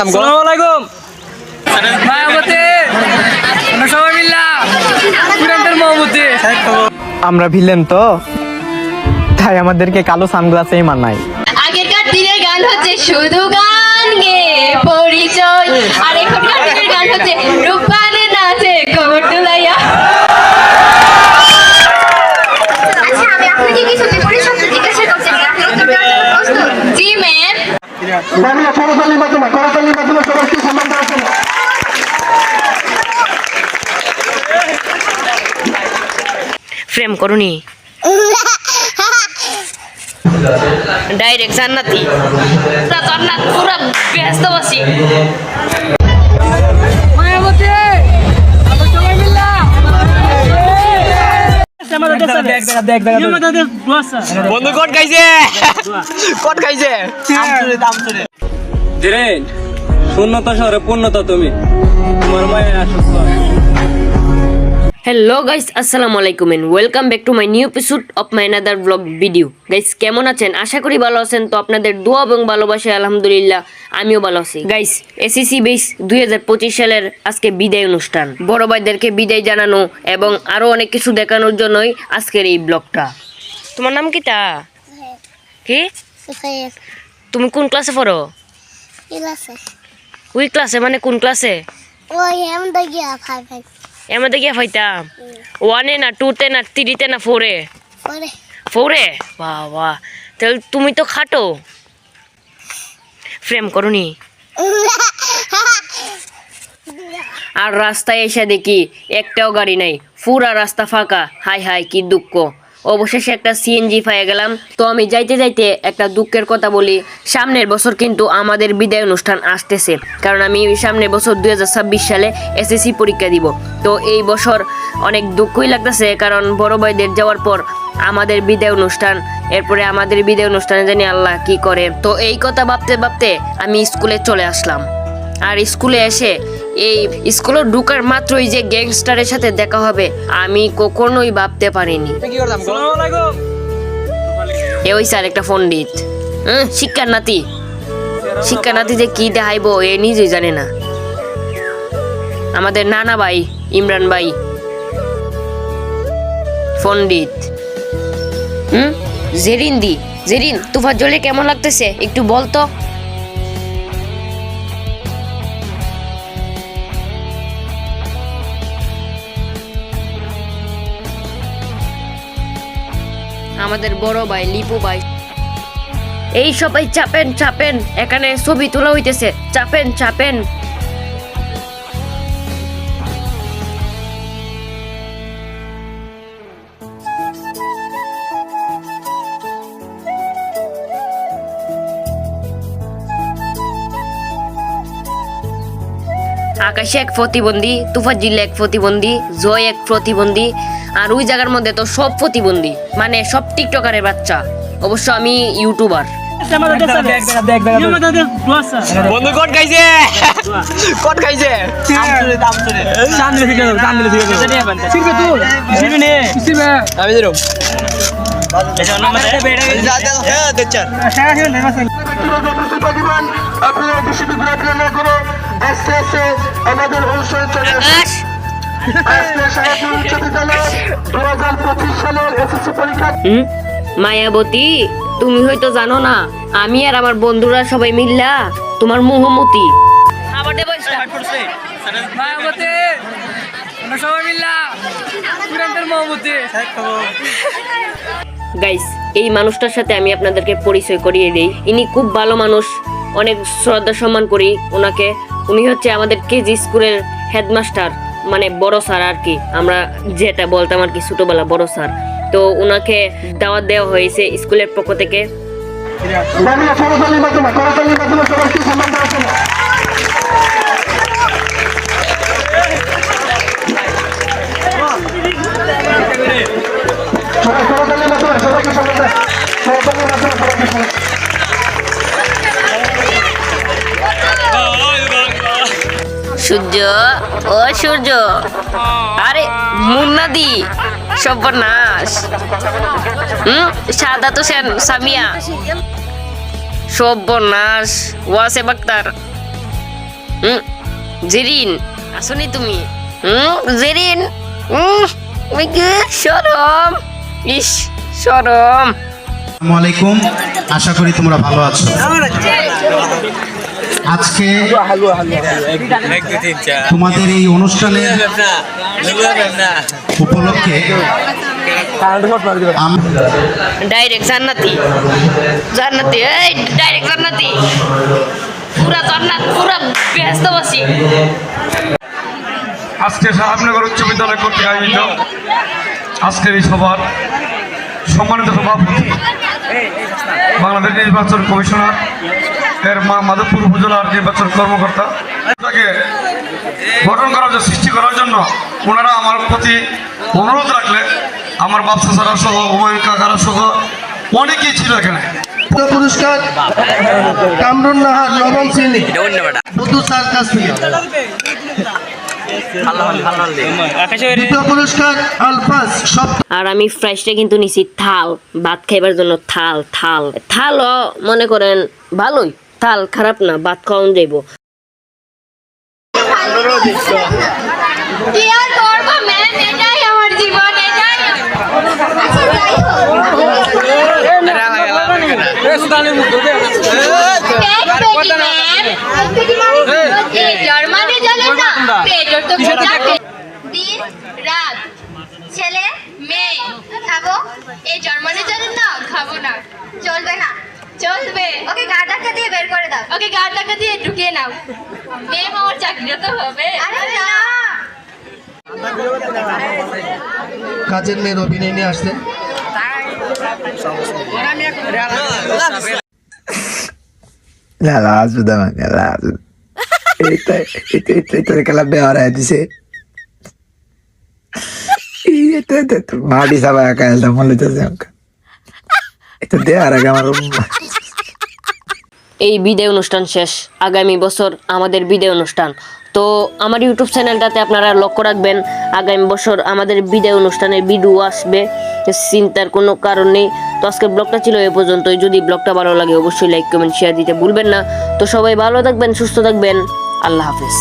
আসসালামু আলাইকুম মায়াবতী আমরা সবাই মিল্লা পুরান্তের মহবতী আমরা ভিলেন তো তাই আমাদেরকে কালো সানগ্লাসেই মানায়। আগেকার দিনের গান হচ্ছে শুধু গান গে পরিচয়, আর এখনকার দিনের গান হচ্ছে রূপবানের নাচে কোমর দুলাইয়া। আচ্ছা, আমি আপনাকে কিছু বিপরীত শব্দ জিজ্ঞাসা করছি, আপনি উত্তর দেওয়ার জন্য প্রস্তুত? জি ম্যাম। ফ্রেম করুনি ডাইরেক্ট জান্নাতি পুরা জান্নাত পুরা ব্যস্ত আছি। মায়াবতী আমরা সবাই মিল্লা বন্ধু কোট খাইছে কোট খাইছে ধীরেন শূন্যতা শহরে পূর্ণতা তুমি তোমার মায়ের আসস্ত। হ্যালো গাইস, আসসালামু আলাইকুম and welcome back to my new episode of my another vlog video. Guys কেমন আছেন? আশা করি ভালো আছেন। তো আপনাদের দোয়া এবং ভালোবাসায় আলহামদুলিল্লাহ আমিও ভালো আছি। গাইস এসএসসি বেস 2025 সালের আজকে বিদায় অনুষ্ঠান, বড় ভাইদেরকে বিদায় জানানো এবং আরো অনেক কিছু দেখানোর জন্যই আজকের এই ব্লগটা। তোমার নাম কি? কি তুমি কোন ক্লাসে পড়ো? ওই ক্লাসে মানে কোন ক্লাসে? এমন গিয়া ফাইতাম ওয়ানে না টুতে না থ্রিতে না ফোরে? ফোরে। বাহ বাহ, তাহলে তুমি তো খাটো। ফ্রেম করুনি। আর রাস্তায় এসে দেখি একটাও গাড়ি নাই, পুরা রাস্তা ফাঁকা। হাই হাই কি দুঃখ। অবশেষে একটা সিএনজি পেয়ে গেলাম। তো আমি যাইতে যাইতে একটা দুঃখের কথা বলি, সামনের বছর কিন্তু আমাদের বিদায় অনুষ্ঠান আসতেছে, কারণ আমি সামনের বছর 2026 সালে এসএসসি পরীক্ষা দিব। তো এই বছর অনেক দুঃখই লাগতেছে, কারণ বড় ভাইদের যাওয়ার পর আমাদের বিদায় অনুষ্ঠান, এরপরে আমাদের বিদায় অনুষ্ঠানে জানি আল্লাহ কি করে। তো এই কথা ভাবতে ভাবতে আমি স্কুলে চলে আসলাম। আর স্কুলে এসে এই স্কুলে ঢুকার মাত্রই যে গ্যাংস্টারের সাথে দেখা হবে আমি কখনোই ভাবতে পারিনি। আসসালামু আলাইকুম এ ওই স্যার একটা পণ্ডিত, শিক্ষার নাতি যে কি দেখাইব এ নিজেই জানে না। আমাদের নানা ভাই ইমরান ভাই পণ্ডিত। জেরিন তুফার জলে কেমন লাগতেছে একটু বলতো। আমাদের বড় ভাই লিপু ভাই। এই সবাই চাপেন, এখানে ছবি তোলা হইতেছে, চাপেন। আকাশে এক প্রতিবন্ধী, তুফাজ্জিল এক প্রতিবন্ধী, জয় এক প্রতিবন্ধী, আর ওই জায়গার মধ্যে তো সব প্রতিবন্ধী, মানে সব টিকটকারের বাচ্চা। অবশ্য আমি ইউটিউবার। বন্ধু কোট খাইছে কোট খাইছে আমি দিলাম আমাদের অনুষ্ঠান চলে মায়াবতী তুমি হয়তো জানো না, আমি আর আমার বন্ধুরা সবাই মিল্লা তোমার মোহমতি। মায়াবতী আমরা সবাই মিল্লা পুরান্তের মহবতী। গাইস এই মানুষটার সাথে আমি আপনাদেরকে পরিচয় করিয়ে দেই। ইনি খুব ভালো মানুষ, অনেক শ্রদ্ধা সম্মান করি ওনাকে। উনি হচ্ছে আমাদের কেজি স্কুলের হেডমাস্টার, মানে বড় স্যার আর কি, আমরা যেটা বলতাম আর কি ছোটবেলা বড় স্যার। তো ওনাকে দাওয়াত দেওয়া হয়েছে স্কুলের পক্ষ থেকে। সূর্য আরে মুন্নাদি সর্বনাশ। সাদা তো সামিয়া সর্বনাশ। ওয়াসে বাক্তার জেরিন আসনি তুমি? জেরিন শরম, ইস শরম। আসসালামু আলাইকুম, আশা করি তোমরা ভালো আছো। আজকে তোমাদের এই অনুষ্ঠানে উপলক্ষে ডাইরেক্ট জান্নাতি, জান্নাতি, এই ডাইরেক্ট জান্নাতি, পুরা জান্নাত, পুরা ব্যস্তবাসী। আজকে সাহাবনগর উচ্চ বিদ্যালয় কর্তৃক আয়োজিত আজকের এই সভার সম্মানিত সভাপতি বাংলাদেশ নির্বাচন কমিশনার এর মাধবপুর উপজেলার নির্বাচন কর্মকর্তা, তাকে গঠন করার জন্য, সৃষ্টি করার জন্য ওনারা আমার প্রতি অনুরোধ রাখলে আমার বাচ্চা ছাড়া সহ হুমায়ুন কাকারা সহ অনেকেই ছিল এখানে। পুরস্কার কামরুন নাহার নবম শ্রেণী বুধু স্যার কাছ থেকে। দ্বিতীয় পুরস্কার আলফাজ আর আমি ফ্রাইসটা কিন্তু নিছি থাল, ভাত খাইবার জন্য থাল। থাল থালও মনে করেন ভালোই, থাল খারাপ না, ভাত খাওয়ান যাইব। কি আর করবো ম্যাম, এটাই আমার জীবন, এটাই জার্মানি জানেন না, পেটর তো দিন রাত ছেলে মেয়ে খাবো, এই জার্মানি জানেন না, খাবো না, চলবে না, চলবে। ওকে গা ধাক্কা দিয়ে বের করে দাও, ওকে গা ধাক্কা দিয়ে ঢুকিয়ে নাও, মেয়ে আমার চাকরিটা তো হবে। আরে না, কাজের মেয়ের অভিনয় নিয়ে আসছেন। মাটি সবাই একা এলতাম মনে হচ্ছে এটা দেওয়ার আগে আমার এই বিদায় অনুষ্ঠান শেষ, আগামী বছর আমাদের বিদায় অনুষ্ঠান। তো আমার ইউটিউব চ্যানেলটাতে আপনারা লক্ষ্য রাখবেন, আগামী বছর আমাদের বিদায় অনুষ্ঠানের ভিডিও আসবে, চিন্তার কোনো কারণ নেই। তো আজকের ব্লগটা ছিল এ পর্যন্তই। যদি ব্লগটা ভালো লাগে অবশ্যই লাইক কমেন্ট শেয়ার দিতে ভুলবেন না। তো সবাই ভালো থাকবেন, সুস্থ থাকবেন, আল্লাহ হাফেজ।